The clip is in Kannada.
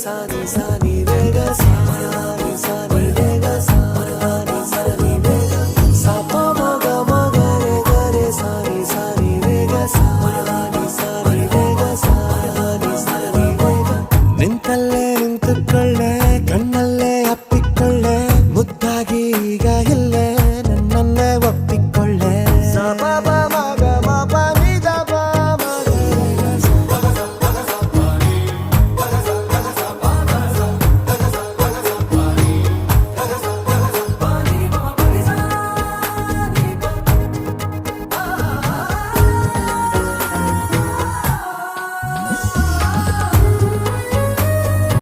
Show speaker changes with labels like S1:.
S1: ಸಾನಿ ಸಾನಿ ರೇಗ ಸಾನಿ ಸಾನಿ ರೇಗ ಸಾನಿ ಸಾನಿ ರೇಗ ಸಾಪ ಮಗ ಮಗ ರೇ ಗರೆ ಸಾನಿ ಸಾನಿ ರೇಗ ಸಾನಿ ಸಾನಿ ರೇಗ ಸಾನಿ ಸಾನಿ ರೇಗ ನಿಂತಲ್ಲೇ ನಿಂತುಕೊಳ್ಳೆ ಕಣ್ಣಲ್ಲೇ